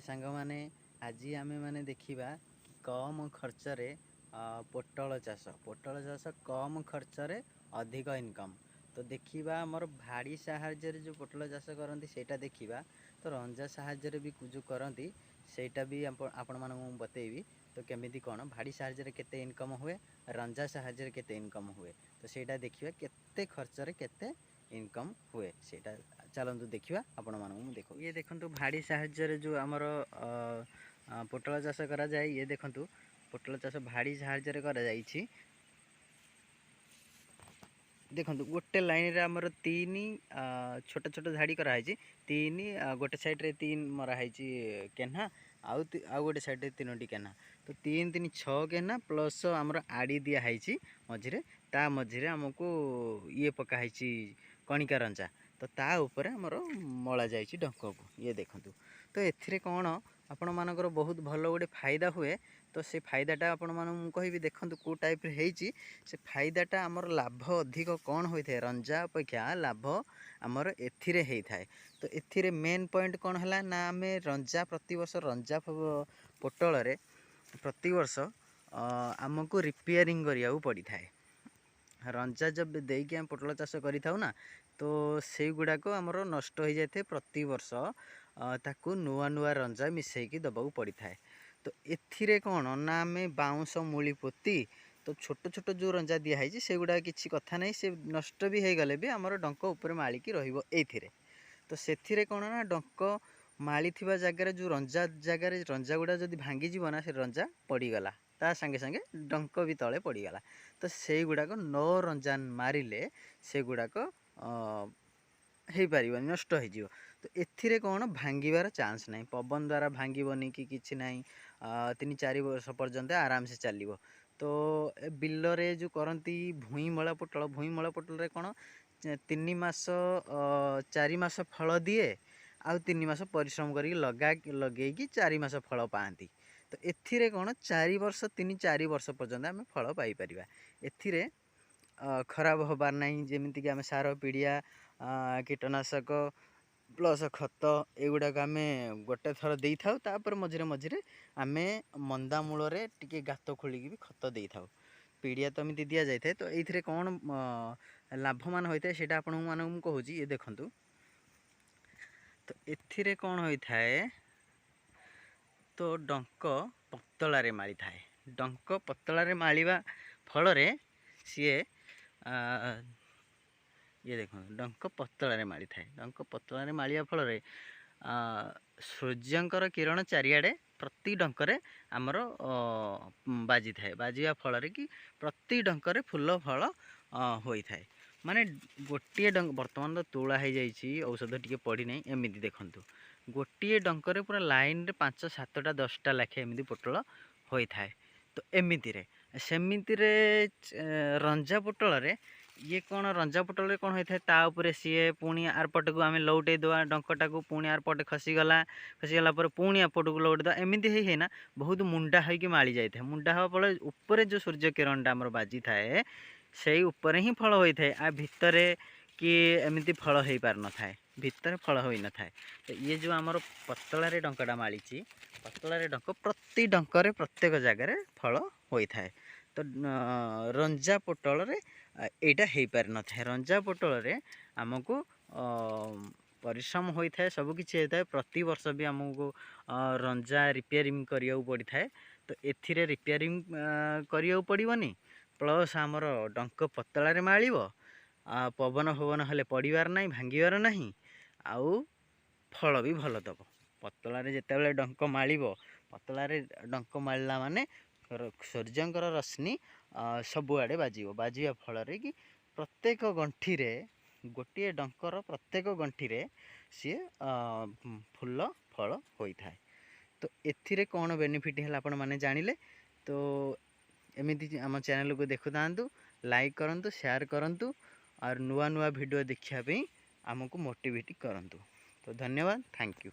सांग माने आज आम मैंने देखा कम खर्च पोटल चाष कम खर्च अधिक इनकम। तो देखा मोर भाड़ी साहाଯ୍य जो पोटल चाष करती सेटा देखा। तो रंजा साहाଯ୍य भी जो करती सेटा भी आपण मानू बतेबी। तो केमिति कौन भाड़ी साहाଯ୍य केते इनकम हुए, रंजा साहाଯ୍य केते इनकम हुए, तो सेटा देखिए केते खर्च केते इनकम हुए सेटा चलतु देखा। आपण मानू देखो ये देखो भाड़ी साहाଯ୍य जो आमर पोटल चाष करा जाए, ये देखो पोटल चाष भाड़ी साहाଯ୍य करा जाइछि। देखो गोटे लाइन रे आमर तीन छोट छोट झाड़ी कराई, तीन गोटे साइड रे तीन मराई केन्हा आउ गोटे साइड रे तीनोटी केन्हा। तो तीन तीन छः केन्हा प्लस आमर आड़ी दिखाई मझे, ता मझे आमको ये पकाई कणिका रंजा। तो ता ऊपर आमर मला जाइछि डंक को, ये देखो। तो एथिरे कौन आपण मानकर बहुत भल गोटे फायदा हुए। तो से फायदाटा आपण मानू कहि देखो कौ टाइप से फायदाटा आमर लाभ अधिक कौन होता है, रंजा अपेक्षा लाभ आमर एथिरे होता है। तो एथिरे मेन पॉइंट कौन है ना, आम रंजा प्रति वर्ष रंजा पोटल रे प्रति वर्ष आमको रिपेयरिंग करिया पड़ी थाए। रंजा जब देकी आम पोटल चाष करिथाउ ना, तो से गुड़ाक आमर नष्ट हो जाए प्रति वर्ष, ताकू नुआ नुआ रंजा मिसेकी दबाक पड़ी थाए। तो एथिरे कौन ना आम बाउंश मूली पोती तो छोट छोट जो रंजा दिखाई से गुड़ा किसी कथा नहीं, से नष्ट भी हो गले भी आमर डंक उपर मालिकी रहिबो एथिरे। तो सेथिरे कौन ना डंक माली थिबा जगार जो रंजा जगार रंजा गुड़ा जदि भांगी जीव ना, से रंजा पड़ीगला ता संगे संगे डंक भी तले पड़ीगला। तो से गुड़ाक न रंजा मारिले से गुड़ाक हो पार नष्ट हो। तो एथिरे कौन भांगार चांस ना, पवन द्वारा भांगनी कि किसी ना, 3-4 वर्ष पर्यंत आराम से चलो। तो बिलरे जो करती भूईमला पोटल रे कौन 3 मास 4 मास फल दिए, आउ 3 मास परिश्रम कर लगे 4 मास फल पाती। तो एथिरे कौन 4 वर्ष 3-4 वर्ष पर्यंत आम फल पाइपर। एथिरे खराब होबार नहीं, जमीक आम सार पिड़िया कीटनाशक प्लस खत एगुड़ाक आम गोटे थर दे था। मझे मझे आम मंदा मूल टे गात खोलिकी भी खत दे था। पिड़िया तो एमती दि जाए। तो ये कौन लाभवान होता है से आपण मानू कहूँ, ये देखूँ। तो एथिरे कौन होता है, तो डंक पतलारे माली थाए। डंक पतलारे मालिबा फल सी ये देखो डंक पतलारे माली थाए। डंक पतलारे मालिया फल सूर्यंकर किरण चारिआडे प्रति डंकरे आमर बाजी थाए। बाजिया फल कि प्रति डंकरे फूल फल होता है। माने गोटे डंक बर्तमान तो तुला हो जाइए, औषध टी पड़ी ना, एमती देखूँ गोटे डंकरे पूरा लाइन रे 5-7टा 10टा लाखे एमती पोटल होता है। तो एमती सेमती रंजा पोटल रे ये कौन रंजा पोटल कौन होता है, ताऊपर सी पुणी आरपट को आम लौटे देवा डंकटा को, पुणी आरपटे खसीगला पुणी आपट को लौटे देवा, एमती है ना बहुत मुंडा होगी माली जाए। मुंडा हवा फल उपर जो सूर्य किरणटा आमर बाजी थाए से उपर ही फल होता है। आ भितर कि एमती फल हो पार न थाए, भितर फल हो न थाए। तो ये जो आमर पतलारे डंकटा माली, पतलारे डंक प्रति डंकरे प्रत्येक जगार फल होता है। तो रंजा पोटल रे एटा हो पार न थाए। रंजा पोटल रे आमको परिश्रम होता है, सबकिछि होता है। प्रति वर्ष भी आमको रंजा रिपेयरिंग करिया पड़ी थाए। तो एथिरे रिपेयरिंग करिया पड़िबनी, प्लस आमर डंक पतलारे मालिबो, पवन फवन हेले पड़ीबार नहीं, भांगिबार नहीं, आउ फल भी भल दब। पतलारे जेतेबेले डंक मालिबो, पतलारे डंक मालिला माने सूर्यंकर रश्मि सबुआड़े बाजिबो। बाजिया फल कि प्रत्येक गंठी रे गोटे डंकर प्रत्येक गंठी रे सी फूल फल होता है। तो एथिरे कौन बेनिफिट है आपण माने जानिले। तो एमती आम चैनल को देखु था, लाइक करूँ, शेयर करूँ, और नुआ नुआ वीडियो देखा आमको मोटिवेट करूँ। तो धन्यवाद, थैंक यू।